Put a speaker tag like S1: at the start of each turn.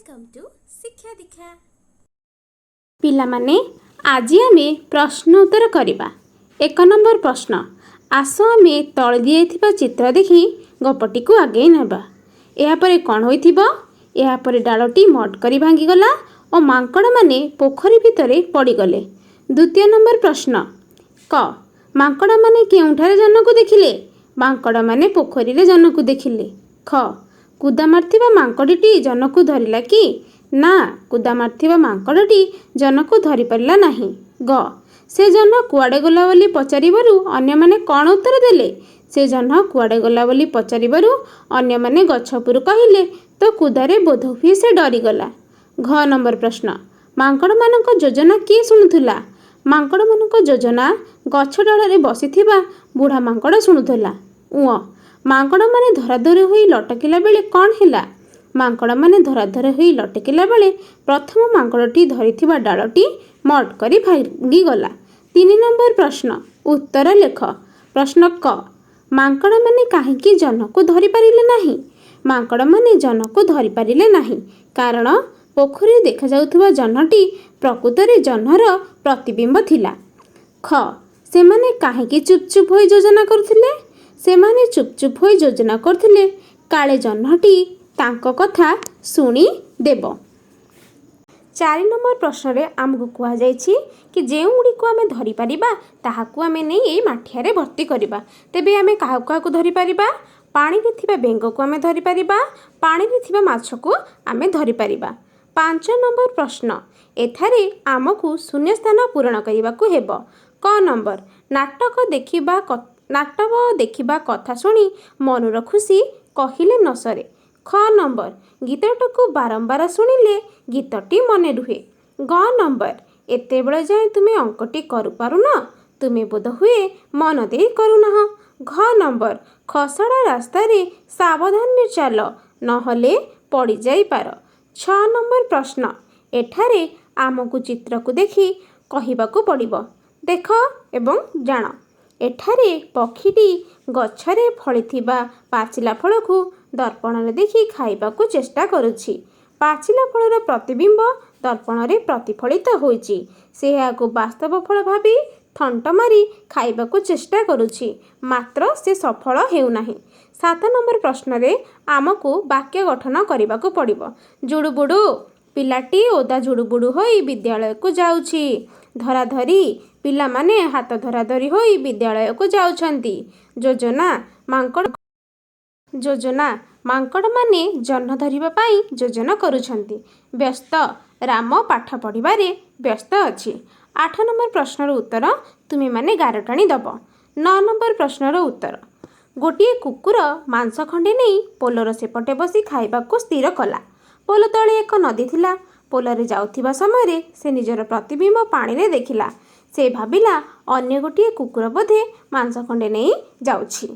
S1: Welcome to शिक्षा दीक्षा।
S2: पिलामाने आजी आमे प्रश्न उत्तर करिबा। 1 नंबर प्रश्न, आस आमे तळ दिएथिबा चित्र देखि गपटी को आगे नेबा। एहा परे कोन होइथिबो? एहा परे डालटी मट करी भांगी गला और मांकड़ माने पोखरी भितरे पड़ी गले। 2 नंबर प्रश्न, क मांकड़ माने केउठारे जनकु देखिले? मांकड़ माने पोखरी रे जनकु देखिले। ख कुदा मारथिबा मांकड़टी जनकु धरिला कि? ना, कुदा मारथिबा मांकड़टी जनकु धरि परिला नाही। ग से जन कुआडे गला बोली पचारिबारु अन्य माने कोन उत्तर देले? से जन कुआडे गला बोली पचारिबारु अन्य माने गछ उपरु कहिले तो कुदारे बोध हुए से डरी गला। घ नंबर प्रश्न, मांकड़ मानक योजना किए शुणुथुला? मांकड़ मानक योजना गछ डालरे बसिथिबा बुढ़ा मांकड़ शुणुथुला। उ मांकड़ माने धराधरी होई लटकिला बेले कौन हैला? मांकड़ माने धराधरी होई लटकिला बेले प्रथम मांकड़टी धरिथिबा डालटी मट करी भांगी गला। 3 नंबर प्रश्न, उत्तर लेख। प्रश्न क मांकड़ माने काहेकि जनकु धरि पारिले नाही? मांकड़ माने जनकु धरि पारिले नाही कारण पोखरी देखा जाउथुबा जनटी प्रकृତରେ जनर प्रतिबिंब थिला। ख सेमाने काहेकि चुपचुप होई योजना करुथिले? सेमाने चुपचुप होई योजना करथिले काले जह्नटी तांको कथा शुणी देव। 4 नंबर प्रश्न रे आमको कुआ जायछि कि जेउ गुडी को आमे धरि परिबा ताहाकु आमे नै एई माठियारे भर्ती करिबा। तेबे आमे काहाकु धरि परिबा? पानी रे थिबा बेंग को आमे धरि परिबा, पानी रे थिबा माछ को आमे धरि परिबा। 5 नंबर प्रश्न, एथारे आमको शून्य स्थान पूरण करिबाकु हेबो। क नंबर, नाटक देखिबा कथा शुणी मनर खुशी कहिले न सरे। ख नंबर, गीतटकु बारंबार शुणिले गीतटी मने रुहे। ग नंबर, एते बेଳ जाए तुमे अंकटी करू पारुन, तुमे बोध हुए मन दे करूनह। घ नंबर, खसड़ा रास्ता रे सावधान रे चाल नहले पड़ी जाई पार। 6 नंबर प्रश्न, एठारे आमको चित्र को देखि कहिबाकु पड़िबो। देख एवं जान। एठारे पक्षीटी गछरे फळिथिबा पाचिला फल को दर्पण रे देखि खाइबाकु चेष्टा करुछि। पाचिला फलर प्रतिबिंब दर्पण रे प्रतिफलित होइछि। से याकु वास्तव फल भाबी थंट मारी खाइबाकु चेष्टा करुछि, मात्र से सफल हेउ नाही। 7 नंबर प्रश्न रे आमको वाक्य गठन करिबाकु पड़िबो। जुडुबुडु, पिलाटी ओदा जुडुबुडु होई विद्यालय को जाउछि। धराधरी, पिला माने हाथ धराधरी होई विद्यालय को जाउछंती। योजना, मांकड़ माने जन्न धरिबा पाई योजना करुछंती। व्यस्त, राम पाठ पढ़िबारे व्यस्त अछि। 8 नंबर प्रश्नर उत्तर तुमे माने गारटाणी दब। 9 नंबर प्रश्नर उत्तर, गोटिए कुकुर मांस खंडे नहीं पोलर सेपटे बसी खाइबाकु स्थिर कला। पोल तले एक नदी थिला। पोलरे जाउथिबा समय से निजर प्रतिबिंब पानी रे देखिला। से भाबिला अन्य गोटिए कुकुर बोधे मांस खंडे नहीं जाउछि।